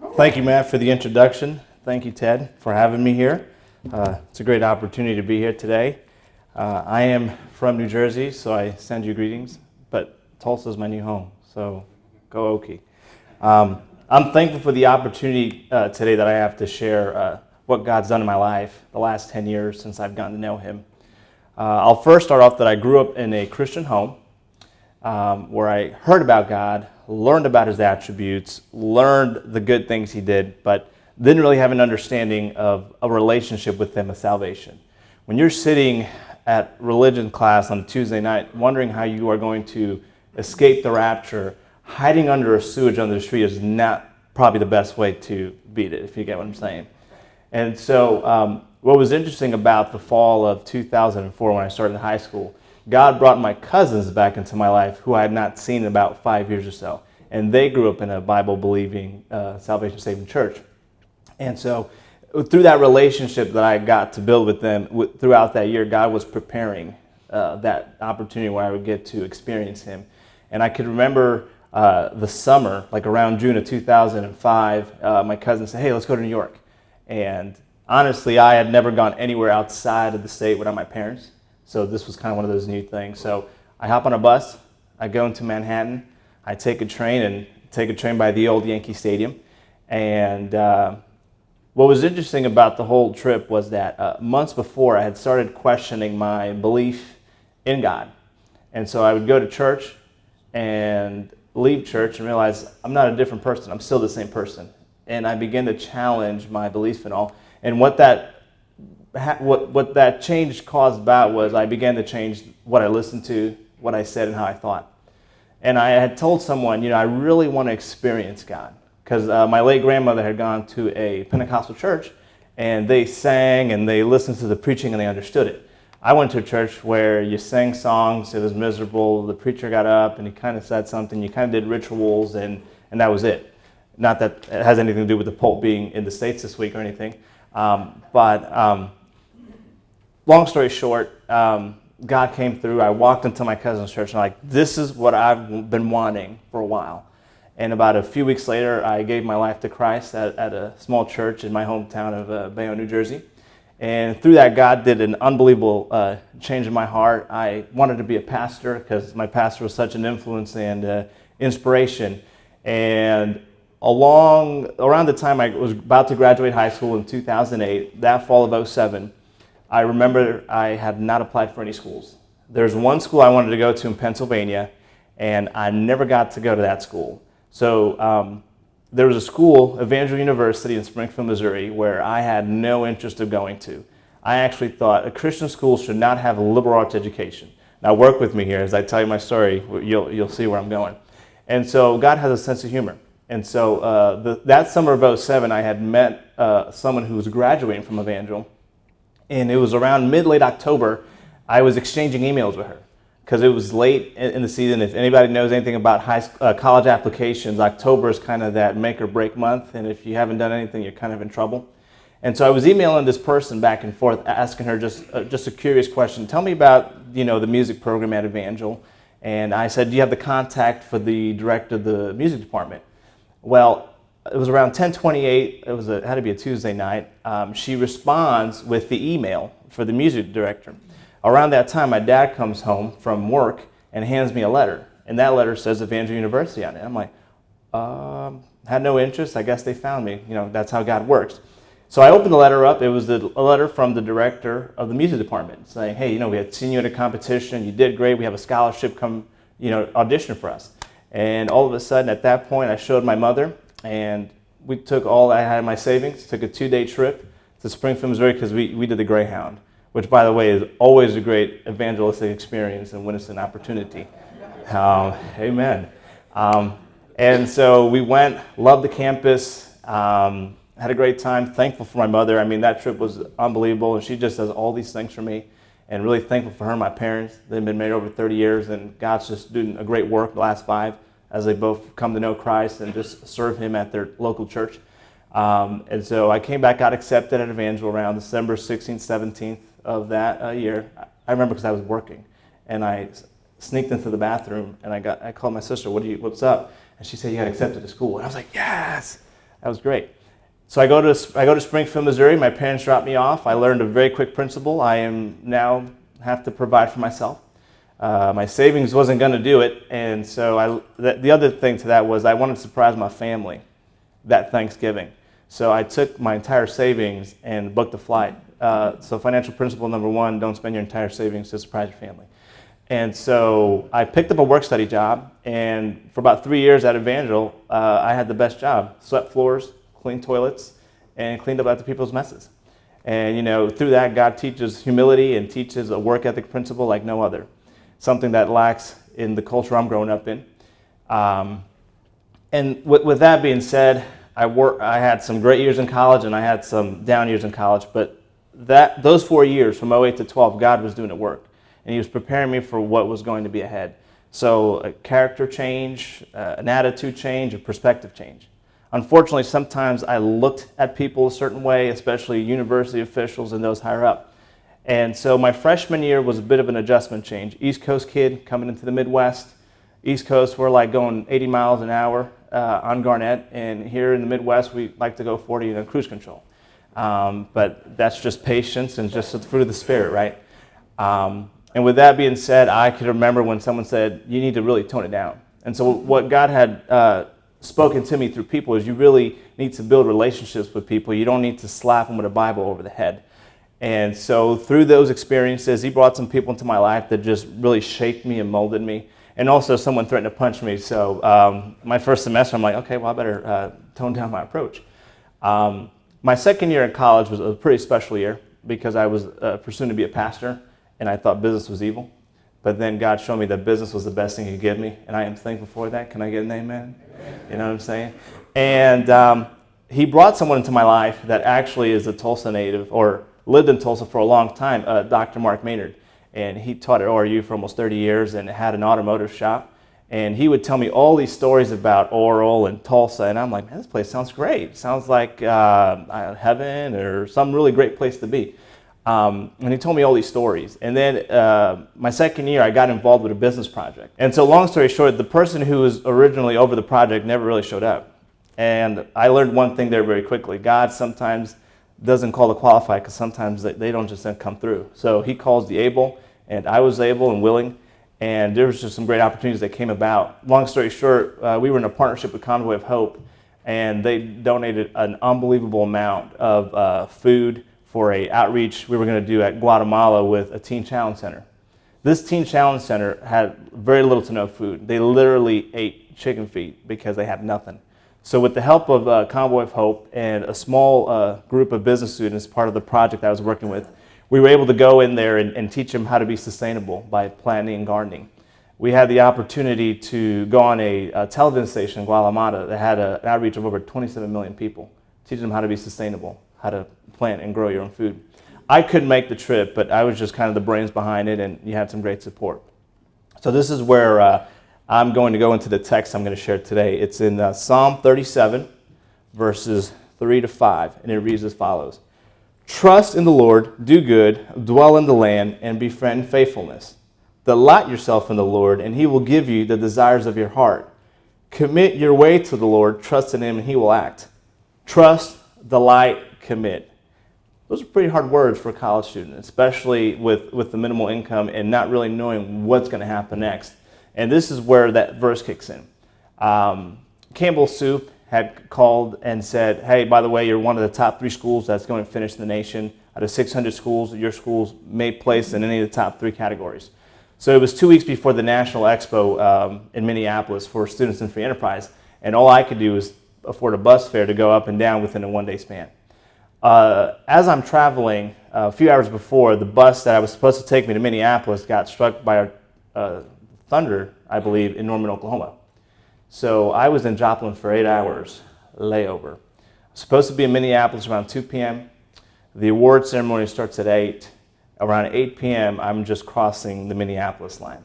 Thank you, Matt, for the introduction. Thank you, Ted, for having me here. It's a great opportunity to be here today. I am from New Jersey, so I send you greetings, but Tulsa is my new home, so go Okie. I'm thankful for the opportunity today that I have to share what God's done in my life the last 10 years since I've gotten to know Him. I'll first start off that I grew up in a Christian home where I heard about God, learned about His attributes, learned the good things He did, but didn't really have an understanding of a relationship with Him of salvation. When you're sitting at religion class on a Tuesday night wondering how you are going to escape the rapture, hiding under a sewage under the street is not probably the best way to beat it, if you get what I'm saying. And so what was interesting about the fall of 2004 when I started in high school, God brought my cousins back into my life who I had not seen in about 5 years or so. And they grew up in a Bible-believing, salvation-saving church. And so through that relationship that I got to build with them throughout that year, God was preparing that opportunity where I would get to experience Him. And I could remember the summer, like around June of 2005, my cousin said, "Hey, let's go to New York." And honestly, I had never gone anywhere outside of the state without my parents. So this was kind of one of those new things. So I hop on a bus, I go into Manhattan, I take a train by the old Yankee Stadium. And what was interesting about the whole trip was that months before I had started questioning my belief in God. And so I would go to church and leave church and realize I'm not a different person, I'm still the same person. And I began to challenge my belief in all. And what that change caused about was I began to change what I listened to, what I said, and how I thought. And I had told someone, I really want to experience God. Because my late grandmother had gone to a Pentecostal church, and they sang and they listened to the preaching and they understood it. I went to a church where you sang songs, it was miserable, the preacher got up and he kind of said something, you kind of did rituals, and that was it. Not that it has anything to do with the Pope being in the States this week or anything. But long story short, God came through. I walked into my cousin's church and I'm like, this is what I've been wanting for a while. And about a few weeks later, I gave my life to Christ at a small church in my hometown of Bayonne, New Jersey. And through that, God did an unbelievable change in my heart. I wanted to be a pastor because my pastor was such an influence and inspiration. And around the time I was about to graduate high school in 2008, that fall of 2007, I remember I had not applied for any schools. There's one school I wanted to go to in Pennsylvania, and I never got to go to that school. So there was a school, Evangel University in Springfield, Missouri, where I had no interest of going to. I actually thought a Christian school should not have a liberal arts education. Now work with me here as I tell you my story. You'll see where I'm going. And so God has a sense of humor. And so that summer of 2007, I had met someone who was graduating from Evangel. And it was around mid-late October, I was exchanging emails with her because it was late in the season. If anybody knows anything about college applications, October is kind of that make or break month. And if you haven't done anything, you're kind of in trouble. And so I was emailing this person back and forth, asking her just a curious question. Tell me about, the music program at Evangel. And I said, do you have the contact for the director of the music department? Well, it was around 10:28. It had to be a Tuesday night. She responds with the email for the music director. Around that time, my dad comes home from work and hands me a letter. And that letter says Evangel University on it. I'm like, had no interest. I guess they found me. That's how God works. So I opened the letter up. It was a letter from the director of the music department saying, hey, we had seen you in a competition. You did great. We have a scholarship. Come, audition for us. And all of a sudden, at that point, I showed my mother. And we took all I had in my savings, took a 2-day trip to Springfield, Missouri, because we did the Greyhound, which, by the way, is always a great evangelistic experience and when it's an opportunity. Amen. And so we went, loved the campus, had a great time, thankful for my mother. I mean, that trip was unbelievable, and she just does all these things for me, and really thankful for her and my parents. They've been married over 30 years, and God's just doing a great work the last 5 as they both come to know Christ and just serve Him at their local church. And so I came back, got accepted at Evangel around December 16th, 17th of that year. I remember because I was working, and I sneaked into the bathroom, and I called my sister, what's up? And she said, you got accepted to school. And I was like, yes! That was great. So I go to Springfield, Missouri. My parents dropped me off. I learned a very quick principle. I am now have to provide for myself. My savings wasn't going to do it, and so the other thing to that was I wanted to surprise my family that Thanksgiving. So I took my entire savings and booked a flight. So financial principle number one, don't spend your entire savings to surprise your family. And so I picked up a work-study job, and for about 3 years at Evangel, I had the best job. Swept floors, cleaned toilets, and cleaned up after people's messes. And through that, God teaches humility and teaches a work ethic principle like no other. Something that lacks in the culture I'm growing up in. And with that being said, I had some great years in college and I had some down years in college, but those 4 years from 08 to 12, God was doing the work. And he was preparing me for what was going to be ahead. So a character change, an attitude change, a perspective change. Unfortunately, sometimes I looked at people a certain way, especially university officials and those higher up. And so my freshman year was a bit of an adjustment change. East Coast kid coming into the Midwest. East Coast, we're like going 80 miles an hour on Garnett. And here in the Midwest, we like to go 40 on cruise control. But that's just patience and just the fruit of the Spirit, right? And with that being said, I can remember when someone said, you need to really tone it down. And so what God had spoken to me through people is you really need to build relationships with people. You don't need to slap them with a Bible over the head. And so through those experiences, he brought some people into my life that just really shaped me and molded me. And also someone threatened to punch me. So my first semester, I'm like, okay, well, I better tone down my approach. My second year in college was a pretty special year because I was pursuing to be a pastor, and I thought business was evil. But then God showed me that business was the best thing he could give me, and I am thankful for that. Can I get an amen? You know what I'm saying? And he brought someone into my life that actually is a Tulsa native, or lived in Tulsa for a long time, Dr. Mark Maynard. And he taught at ORU for almost 30 years and had an automotive shop. And he would tell me all these stories about Oral and Tulsa, and I'm like, man, this place sounds great. Sounds like heaven or some really great place to be. And he told me all these stories. And then my second year, I got involved with a business project. And so long story short, the person who was originally over the project never really showed up. And I learned one thing there very quickly. God sometimes doesn't call the qualified because sometimes they don't just come through. So he calls the able, and I was able and willing. And there was just some great opportunities that came about. Long story short, we were in a partnership with Convoy of Hope, and they donated an unbelievable amount of food for an outreach we were going to do at Guatemala with a Teen Challenge Center. This Teen Challenge Center had very little to no food. They literally ate chicken feet because they had nothing. So with the help of Convoy of Hope and a small group of business students, part of the project I was working with, we were able to go in there and teach them how to be sustainable by planting and gardening. We had the opportunity to go on a television station in Guatemala that had an outreach of over 27 million people, teaching them how to be sustainable, how to plant and grow your own food. I couldn't make the trip, but I was just kind of the brains behind it, and you had some great support. So this is where I'm going to go into the text I'm going to share today. It's in Psalm 37, verses 3 to 5, and it reads as follows. Trust in the Lord, do good, dwell in the land, and befriend faithfulness. Delight yourself in the Lord, and he will give you the desires of your heart. Commit your way to the Lord, trust in him, and he will act. Trust, delight, commit. Those are pretty hard words for a college student, especially with the minimal income and not really knowing what's going to happen next. And this is where that verse kicks in. Campbell Soup had called and said, hey, by the way, you're one of the top 3 schools that's going to finish in the nation. Out of 600 schools, your schools may place in any of the top 3 categories. So it was 2 weeks before the National Expo in Minneapolis for Students in Free Enterprise, and all I could do was afford a bus fare to go up and down within a 1-day span. As I'm traveling, a few hours before, the bus that I was supposed to take me to Minneapolis got struck by a thunder, I believe, in Norman, Oklahoma. So I was in Joplin for 8 hours, layover. I was supposed to be in Minneapolis around 2 p.m. The award ceremony starts at 8. Around 8 p.m., I'm just crossing the Minneapolis line.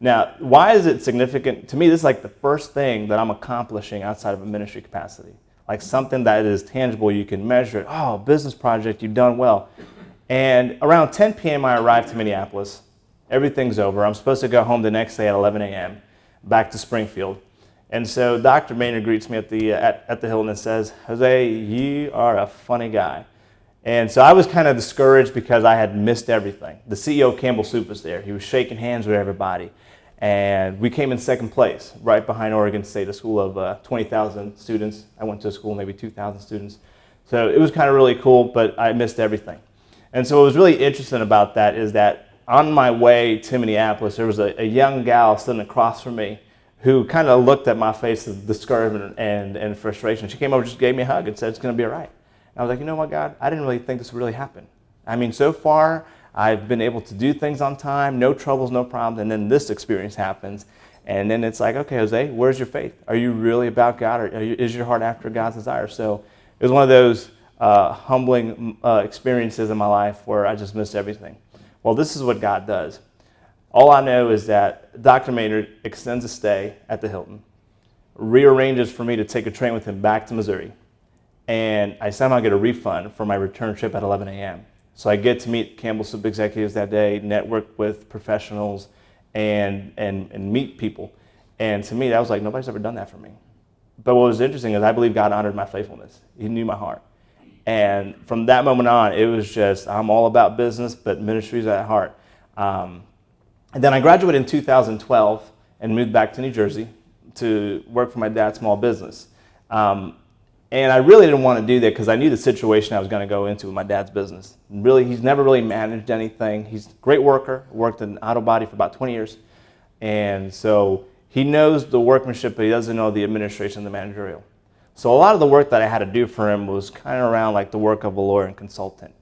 Now, why is it significant? To me, this is like the first thing that I'm accomplishing outside of a ministry capacity. Like something that is tangible, you can measure it. Oh, business project, you've done well. And around 10 p.m., I arrived to Minneapolis. Everything's over. I'm supposed to go home the next day at 11 a.m., back to Springfield. And so Dr. Maynard greets me at the Hilton and says, "Jose, you are a funny guy." And so I was kind of discouraged because I had missed everything. The CEO, Campbell Soup, was there. He was shaking hands with everybody. And we came in second place, right behind Oregon State, a school of 20,000 students. I went to a school, maybe 2,000 students. So it was kind of really cool, but I missed everything. And so what was really interesting about that is that on my way to Minneapolis, there was a young gal sitting across from me who kind of looked at my face of discouragement and frustration. She came over, just gave me a hug and said, "It's going to be all right." And I was like, "You know what, God? I didn't really think this would really happen. I mean, so far, I've been able to do things on time, no troubles, no problems, and then this experience happens. And then it's like, okay, Jose, where's your faith? Are you really about God, or is your heart after God's desire?" So it was one of those humbling experiences in my life where I just missed everything. Well, this is what God does. All I know is that Dr. Maynard extends a stay at the Hilton, rearranges for me to take a train with him back to Missouri, and I somehow get a refund for my return trip at 11 a.m. So I get to meet Campbell Soup executives that day, network with professionals, and meet people. And to me, that was like, nobody's ever done that for me. But what was interesting is I believe God honored my faithfulness. He knew my heart. And from that moment on, it was just, I'm all about business, but ministry's at heart. And then I graduated in 2012 and moved back to New Jersey to work for my dad's small business. And I really didn't want to do that because I knew the situation I was going to go into with my dad's business. Really, he's never really managed anything. He's a great worker, worked in auto body for about 20 years. And so he knows the workmanship, but he doesn't know the administration, the managerial. So a lot of the work that I had to do for him was kind of around like the work of a lawyer and consultant.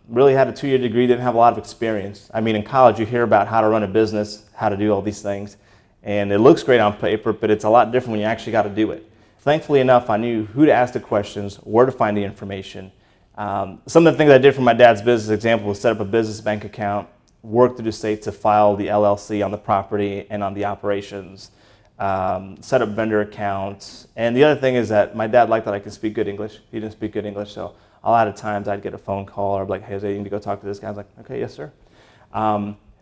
Really had a 2-year degree, didn't have a lot of experience. I mean, in college you hear about how to run a business, how to do all these things, and it looks great on paper, but it's a lot different when you actually got to do it. Thankfully enough, I knew who to ask the questions, where to find the information. Some of the things I did for my dad's business, example, was set up a business bank account, work through the state to file the LLC on the property and on the operations, set up vendor accounts. And the other thing is that my dad liked that I could speak good English. He didn't speak good English, so a lot of times I'd get a phone call or I'd be like, "Hey, Jose, you need to go talk to this guy." I was like, "Okay, yes, sir."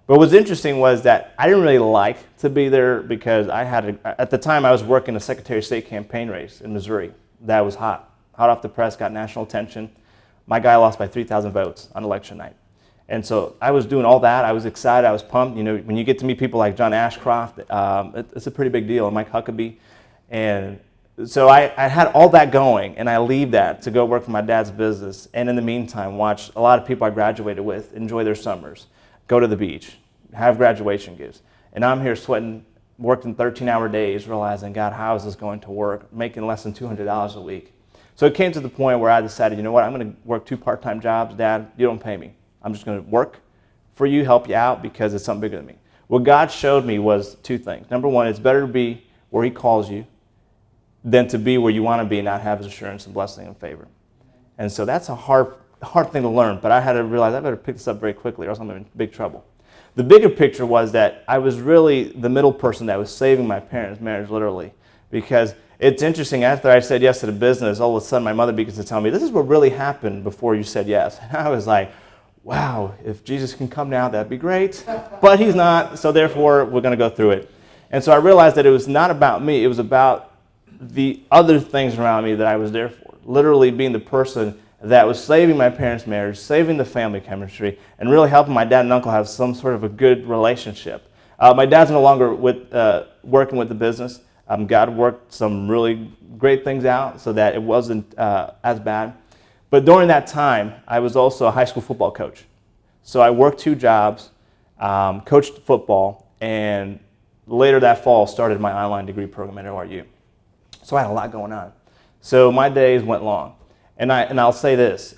But what was interesting was that I didn't really like to be there because at the time I was working a Secretary of State campaign race in Missouri. That was hot off the press, got national attention. My guy lost by 3,000 votes on election night. And so I was doing all that. I was excited. I was pumped. You know, when you get to meet people like John Ashcroft, it's a pretty big deal, and Mike Huckabee. And so I had all that going, and I leave that to go work for my dad's business. And in the meantime, watch a lot of people I graduated with enjoy their summers, go to the beach, have graduation gifts. And I'm here sweating, working 13-hour days, realizing, God, how is this going to work? Making less than $200 a week. So it came to the point where I decided, you know what, I'm going to work 2 part-time jobs. Dad, you don't pay me. I'm just going to work for you, help you out, because it's something bigger than me. What God showed me was 2 things. Number one, it's better to be where he calls you than to be where you want to be and not have his assurance and blessing and favor. And so that's a hard thing to learn, but I had to realize I better pick this up very quickly or else I'm in big trouble. The bigger picture was that I was really the middle person that was saving my parents' marriage, literally, because it's interesting, after I said yes to the business, all of a sudden my mother begins to tell me, "This is what really happened before you said yes." And I was like, wow, if Jesus can come now, that'd be great. But he's not, so therefore we're going to go through it. And so I realized that it was not about me, it was about the other things around me that I was there for. Literally being the person that was saving my parents' marriage, saving the family chemistry, and really helping my dad and uncle have some sort of a good relationship. My dad's no longer working with the business. God worked some really great things out so that it wasn't as bad. But during that time, I was also a high school football coach. So I worked 2 jobs, coached football, and later that fall started my online degree program at ORU. So I had a lot going on. So my days went long. And I'll say this,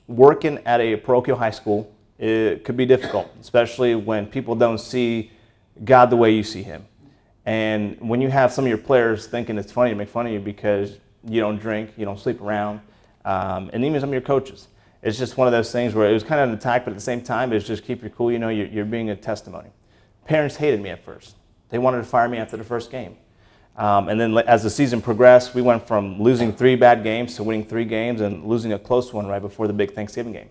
working at a parochial high school, it could be difficult, especially when people don't see God the way you see him. And when you have some of your players thinking it's funny to make fun of you because you don't drink, you don't sleep around, and even some of your coaches. It's just one of those things where it was kind of an attack, but at the same time, it's just keep you cool. You know, you're being a testimony. Parents hated me at first. They wanted to fire me after the first game. And then as the season progressed, we went from losing 3 bad games to winning 3 games and losing a close one right before the big Thanksgiving game.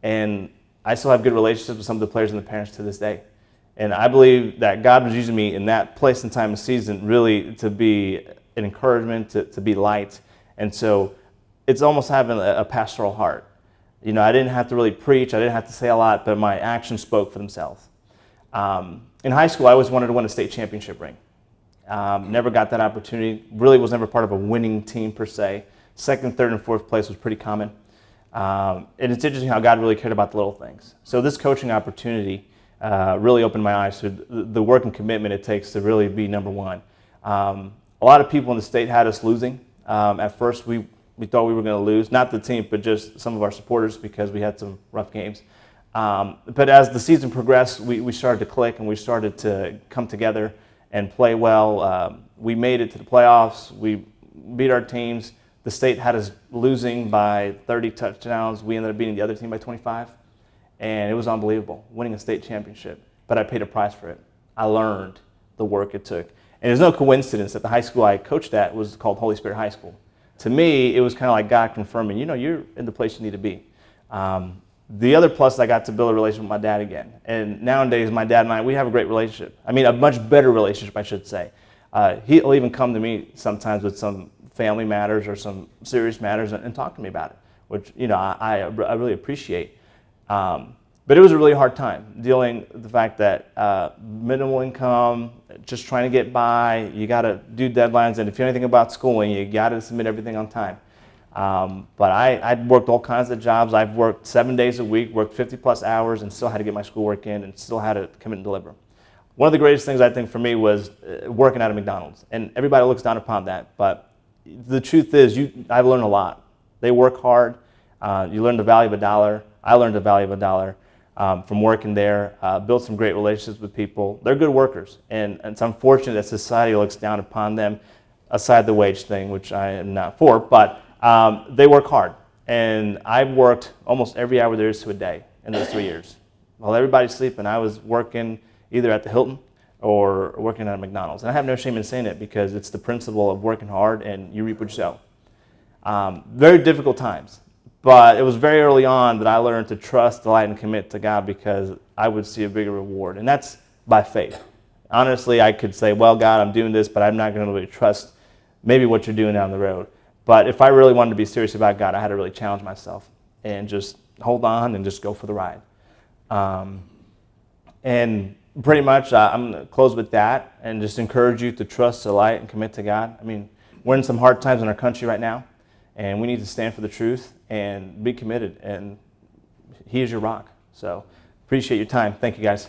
And I still have good relationships with some of the players and the parents to this day. And I believe that God was using me in that place and time and season really to be an encouragement, to be light. And so it's almost having a pastoral heart. You know, I didn't have to really preach, I didn't have to say a lot, but my actions spoke for themselves. In high school, I always wanted to win a state championship ring. Never got that opportunity, really was never part of a winning team per se. Second, third, and fourth place was pretty common. And it's interesting how God really cared about the little things. So this coaching opportunity really opened my eyes to the work and commitment it takes to really be number one. A lot of people in the state had us losing. At first, we thought we were going to lose, not the team, but just some of our supporters because we had some rough games. But as the season progressed, we started to click and we started to come together and play well. We made it to the playoffs. We beat our teams. The state had us losing by 30 touchdowns. We ended up beating the other team by 25. And it was unbelievable, winning a state championship. But I paid a price for it. I learned the work it took. And there's no coincidence that the high school I coached at was called Holy Spirit High School. To me, it was kind of like God confirming, you know, you're in the place you need to be. The other plus, I got to build a relationship with my dad again. And nowadays, my dad and I, we have a great relationship. I mean, a much better relationship, I should say. He'll even come to me sometimes with some family matters or some serious matters and talk to me about it, which, you know, I really appreciate. But it was a really hard time dealing with the fact that minimal income, just trying to get by, you got to do deadlines, and if you know anything about schooling, you got to submit everything on time. But I'd worked all kinds of jobs. I've worked 7 days a week, worked 50 plus hours, and still had to get my schoolwork in and still had to commit and deliver. One of the greatest things I think for me was working at a McDonald's, and everybody looks down upon that, but the truth is I've learned a lot. They work hard. You learn the value of a dollar. I learned the value of a dollar from working there, built some great relationships with people. They're good workers, and it's unfortunate that society looks down upon them, aside the wage thing, which I am not for, but they work hard. And I've worked almost every hour there is to a day in those 3 years. While everybody's sleeping, I was working either at the Hilton or working at a McDonald's. And I have no shame in saying it because it's the principle of working hard and you reap what you sow. Very difficult times. But it was very early on that I learned to trust, delight, and commit to God because I would see a bigger reward. And that's by faith. Honestly, I could say, well, God, I'm doing this, but I'm not going to really trust maybe what you're doing down the road. But if I really wanted to be serious about God, I had to really challenge myself and just hold on and just go for the ride. And pretty much I'm going to close with that and just encourage you to trust, delight, and commit to God. I mean, we're in some hard times in our country right now, and we need to stand for the truth and be committed. And He is your rock. So appreciate your time. Thank you, guys.